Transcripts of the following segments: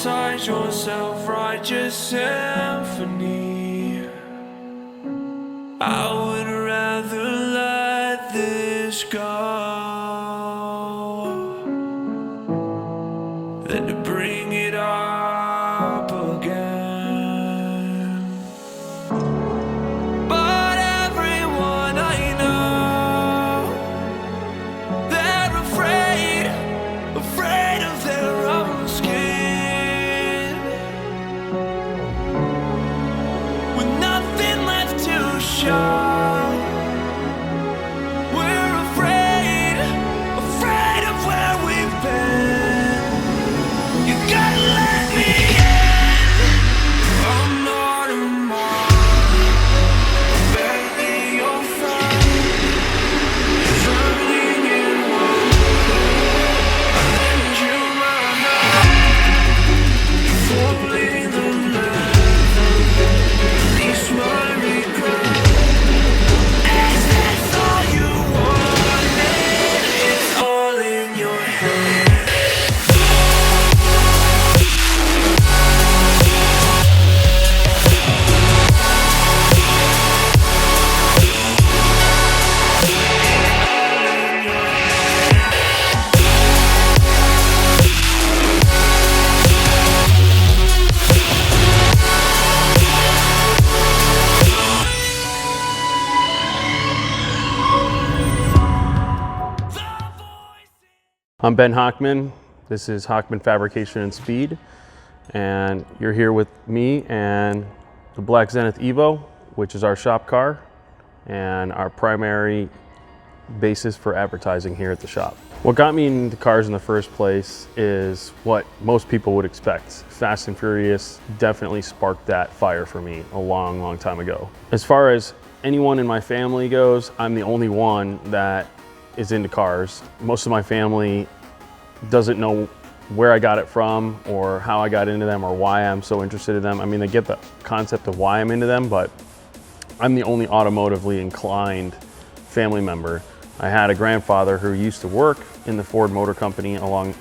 inside your self-righteous symphony. I would rather let this go than to bring it up again. But everyone I know, they're afraid of their own skin, with nothing left to show. We're afraid of where we've been. You gotta let me in. I'm not a mark, barely your friend. Drowning in water, I lend you my hand. Falling the leather, release my regret. Is this all you wanted? It's all in your head. I'm Ben Hochman. This is Hochman Fabrication and Speed, and you're here with me and the black Zenith Evo, which is our shop car and our primary basis for advertising here at the shop. What got me into cars in the first place is what most people would expect. Fast and Furious definitely sparked that fire for me a long, long time ago. As far as anyone in my family goes, I'm the only one that is into cars. Most of my family doesn't know where I got it from or how I got into them or why I'm so interested in them. I mean, they get the concept of why I'm into them, but I'm the only automotively inclined family member. I had a grandfather who used to work in the Ford Motor Company along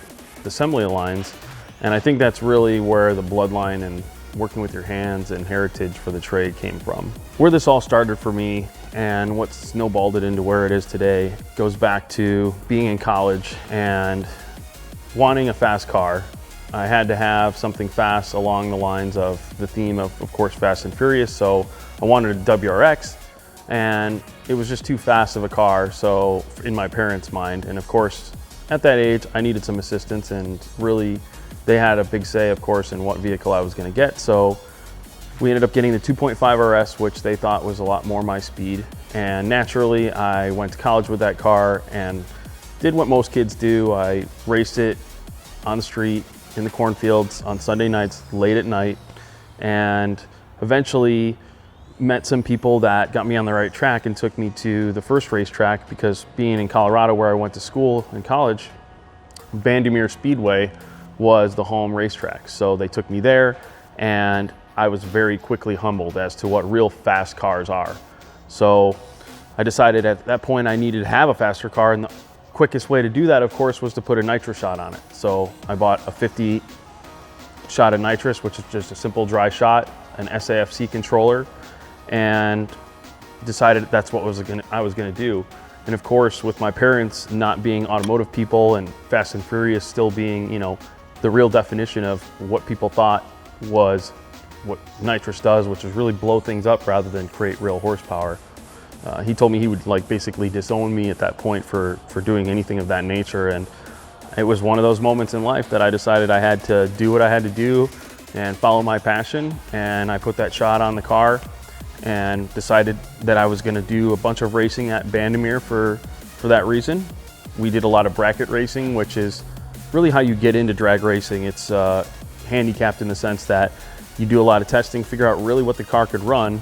the assembly lines, and I think that's really where the bloodline and working with your hands and heritage for the trade came from. Where this all started for me and what snowballed it into where it is today goes back to being in college and wanting a fast car. I had to have something fast along the lines of the theme of course, Fast and Furious. So I wanted a WRX, and it was just too fast of a car, so in my parents' mind. And of course, at that age, I needed some assistance, and really, they had a big say, of course, in what vehicle I was gonna get. So we ended up getting the 2.5 RS, which they thought was a lot more my speed. And naturally, I went to college with that car and did what most kids do. I raced it on the street, in the cornfields, on Sunday nights, late at night, and eventually met some people that got me on the right track and took me to the first racetrack, because being in Colorado where I went to school in college, Bandimere Speedway was the home racetrack. So they took me there, and I was very quickly humbled as to what real fast cars are. So I decided at that point I needed to have a faster car, and the quickest way to do that, of course, was to put a nitro shot on it. So I bought a 50 shot of nitrous, which is just a simple dry shot, an SAFC controller, and decided that's what I was gonna do. And of course, with my parents not being automotive people and Fast and Furious still being, you know, the real definition of what people thought was what nitrous does, which is really blow things up rather than create real horsepower. He told me he would like basically disown me at that point for doing anything of that nature. And it was one of those moments in life that I decided I had to do what I had to do and follow my passion. And I put that shot on the car and decided that I was gonna do a bunch of racing at Bandimere for that reason. We did a lot of bracket racing, which is really how you get into drag racing. It's handicapped in the sense that you do a lot of testing, figure out really what the car could run,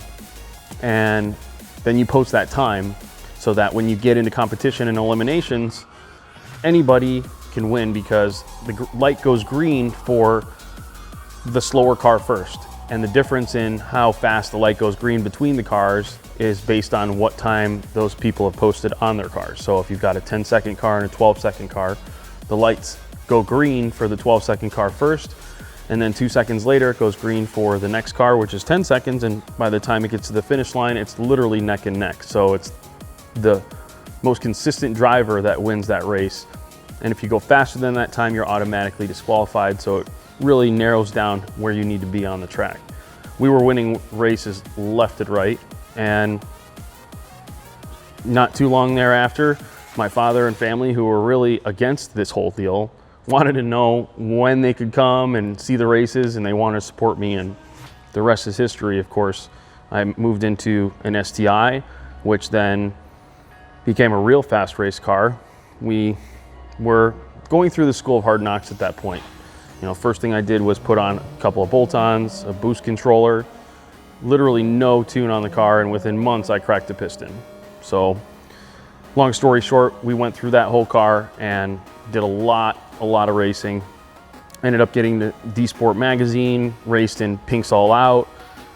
and then you post that time so that when you get into competition and eliminations, anybody can win, because the light goes green for the slower car first. And the difference in how fast the light goes green between the cars is based on what time those people have posted on their cars. So if you've got a 10-second car and a 12-second car, the lights go green for the 12-second car first, And then 2 seconds later, it goes green for the next car, which is 10 seconds. And by the time it gets to the finish line, it's literally neck and neck. So it's the most consistent driver that wins that race. And if you go faster than that time, you're automatically disqualified. So it really narrows down where you need to be on the track. We were winning races left and right. And not too long thereafter, my father and family, who were really against this whole deal, wanted to know when they could come and see the races, and they wanted to support me, and the rest is history. Of course, I moved into an STI, which then became a real fast race car. We were going through the school of hard knocks at that point. You know, first thing I did was put on a couple of bolt-ons, a boost controller, literally no tune on the car, and within months I cracked the piston. So long story short, we went through that whole car and did a lot of racing. Ended up getting the D-Sport magazine, raced in Pinks All Out.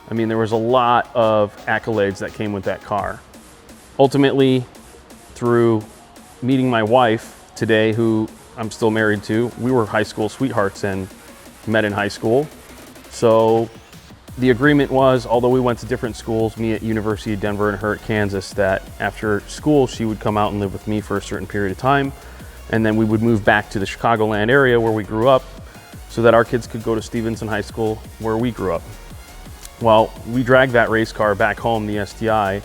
I mean, there was a lot of accolades that came with that car. Ultimately, through meeting my wife today, who I'm still married to, we were high school sweethearts and met in high school. So the agreement was, although we went to different schools, me at University of Denver and her at Kansas, that after school she would come out and live with me for a certain period of time, and then we would move back to the Chicagoland area where we grew up so that our kids could go to Stevenson High School where we grew up. Well, we dragged that race car back home, the STI,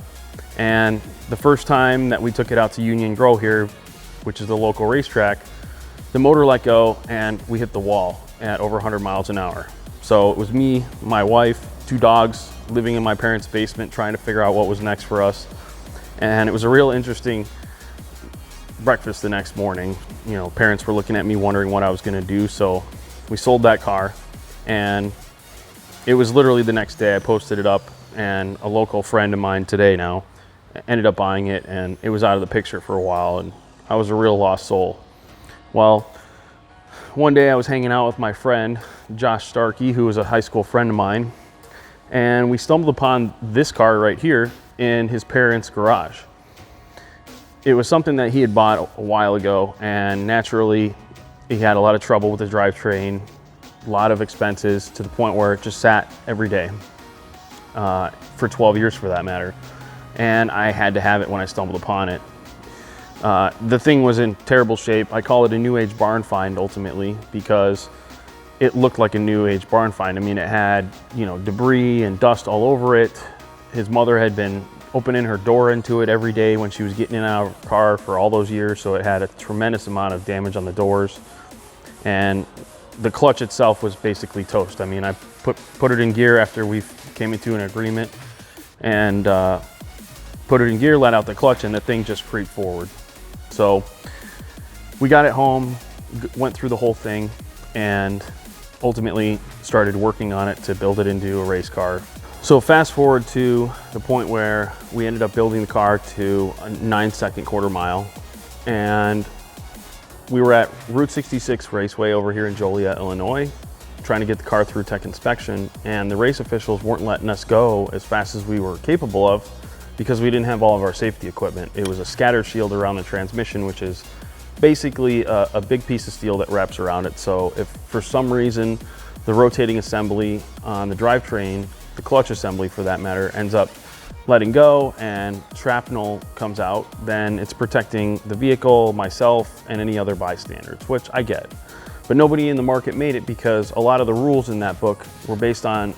and the first time that we took it out to Union Grove here, which is the local racetrack, the motor let go and we hit the wall at over 100 miles an hour. So it was me, my wife, 2 dogs living in my parents' basement trying to figure out what was next for us. And it was a real interesting breakfast the next morning. You know, parents were looking at me wondering what I was gonna do. So we sold that car, and it was literally the next day I posted it up, and a local friend of mine today now ended up buying it, and it was out of the picture for a while, and I was a real lost soul. Well, one day I was hanging out with my friend, Josh Starkey, who was a high school friend of mine, and we stumbled upon this car right here in his parents' garage. It was something that he had bought a while ago, and naturally he had a lot of trouble with the drivetrain, a lot of expenses, to the point where it just sat every day, for 12 years for that matter. And I had to have it when I stumbled upon it. The thing was in terrible shape. I call it a new age barn find ultimately, because it looked like a new age barn find. I mean, it had, you know, debris and dust all over it. His mother had been opening her door into it every day when she was getting in and out of her car for all those years, so it had a tremendous amount of damage on the doors. And the clutch itself was basically toast. I mean, I put it in gear after we came into an agreement, and put it in gear, let out the clutch, and the thing just creeped forward. So we got it home, went through the whole thing, and ultimately started working on it to build it into a race car. So fast forward to the point where we ended up building the car to a 9-second quarter mile, and we were at Route 66 Raceway over here in Joliet, Illinois, trying to get the car through tech inspection, and the race officials weren't letting us go as fast as we were capable of because we didn't have all of our safety equipment. It was a scatter shield around the transmission, which is basically a big piece of steel that wraps around it. So if for some reason the rotating assembly on the drivetrain, the clutch assembly for that matter, ends up letting go and shrapnel comes out, then it's protecting the vehicle, myself, and any other bystanders, which I get. But nobody in the market made it because a lot of the rules in that book were based on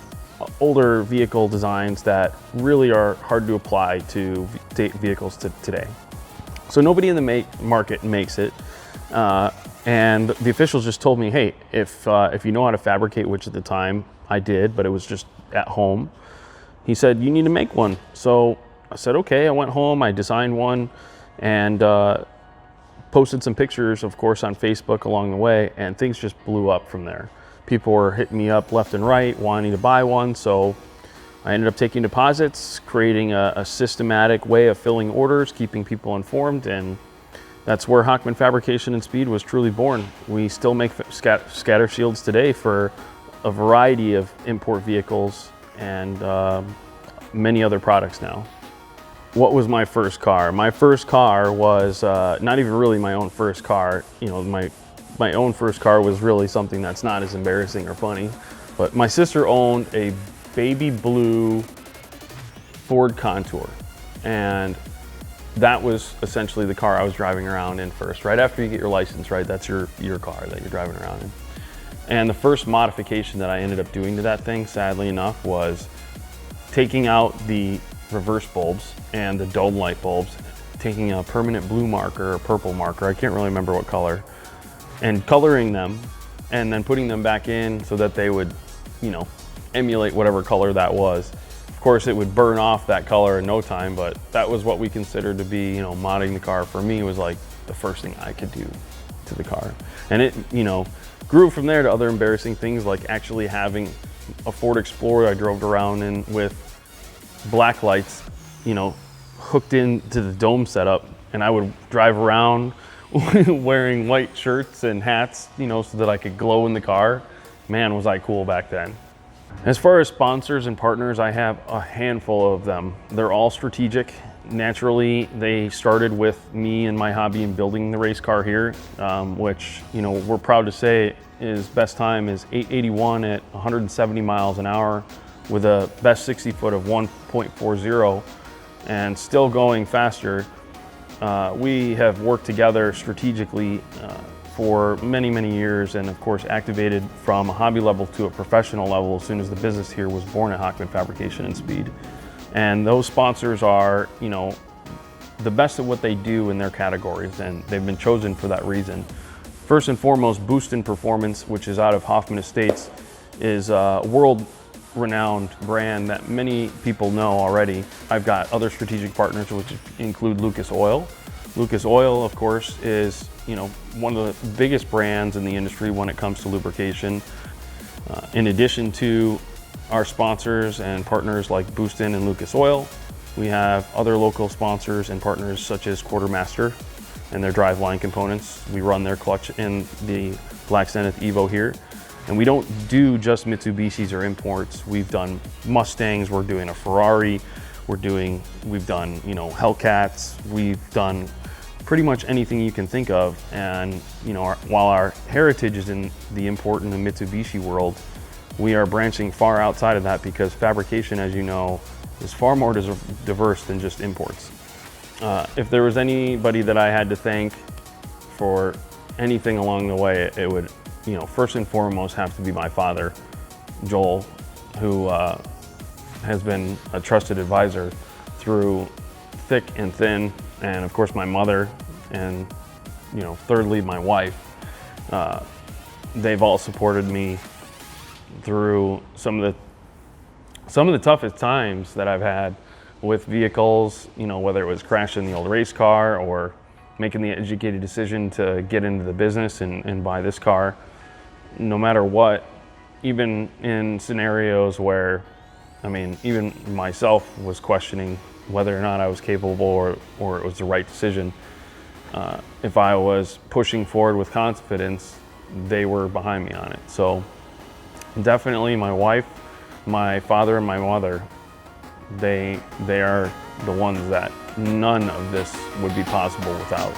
older vehicle designs that really are hard to apply to vehicles today. So nobody in the market makes it. And the officials just told me, hey, if you know how to fabricate, which at the time I did, but it was just at home, he said, you need to make one. So I said, okay. I went home, I designed one, and posted some pictures, of course, on Facebook along the way, and things just blew up from there. People were hitting me up left and right, wanting to buy one. So I ended up taking deposits, creating a systematic way of filling orders, keeping people informed, and that's where Hochman Fabrication and Speed was truly born. We still make scatter shields today for a variety of import vehicles and many other products now. What was my first car? My first car was not even really my own first car. You know, my my own first car was really something that's not as embarrassing or funny. But my sister owned a baby blue Ford Contour, and that was essentially the car I was driving around in first. Right after you get your license, right? That's your car that you're driving around in. And the first modification that I ended up doing to that thing, sadly enough, was taking out the reverse bulbs and the dome light bulbs, taking a permanent blue marker or purple marker, I can't really remember what color, and coloring them and then putting them back in so that they would, you know, emulate whatever color that was. Of course, it would burn off that color in no time, but that was what we considered to be, you know, modding the car. For me, it was like the first thing I could do to the car. And it, you know, grew from there to other embarrassing things, like actually having a Ford Explorer I drove around in with black lights, you know, hooked into the dome setup, and I would drive around wearing white shirts and hats, you know, so that I could glow in the car. Man, was I cool back then. As far as sponsors and partners, I have a handful of them. They're all strategic. Naturally, they started with me and my hobby in building the race car here, which, you know, we're proud to say is best time is 881 at 170 miles an hour with a best 60 foot of 1.40 and still going faster. We have worked together strategically for many, many years, and of course activated from a hobby level to a professional level as soon as the business here was born at Hochman Fabrication and Speed. And those sponsors are, you know, the best at what they do in their categories, and they've been chosen for that reason. First and foremost, Boost in Performance, which is out of Hoffman Estates, is a world-renowned brand that many people know already. I've got other strategic partners, which include Lucas Oil. Lucas Oil, of course, is, you know, one of the biggest brands in the industry when it comes to lubrication. In addition to our sponsors and partners like Boostin and Lucas Oil, we have other local sponsors and partners such as Quartermaster and their driveline components. We run their clutch in the Black Zenith Evo here. And we don't do just Mitsubishis or imports. We've done Mustangs, we're doing a Ferrari, we've done, you know, Hellcats, we've done pretty much anything you can think of. And, you know, while our heritage is in the import and the Mitsubishi world, we are branching far outside of that because fabrication, as you know, is far more diverse than just imports. If there was anybody that I had to thank for anything along the way, it would, you know, first and foremost have to be my father, Joel, who has been a trusted advisor through thick and thin, and of course my mother, and, you know, thirdly my wife. They've all supported me through some of the toughest times that I've had with vehicles, you know, whether it was crashing the old race car or making the educated decision to get into the business and buy this car. No matter what, even in scenarios where, I mean, even myself was questioning whether or not I was capable or it was the right decision. If I was pushing forward with confidence, they were behind me on it. So definitely my wife, my father, and my mother, they are the ones that none of this would be possible without.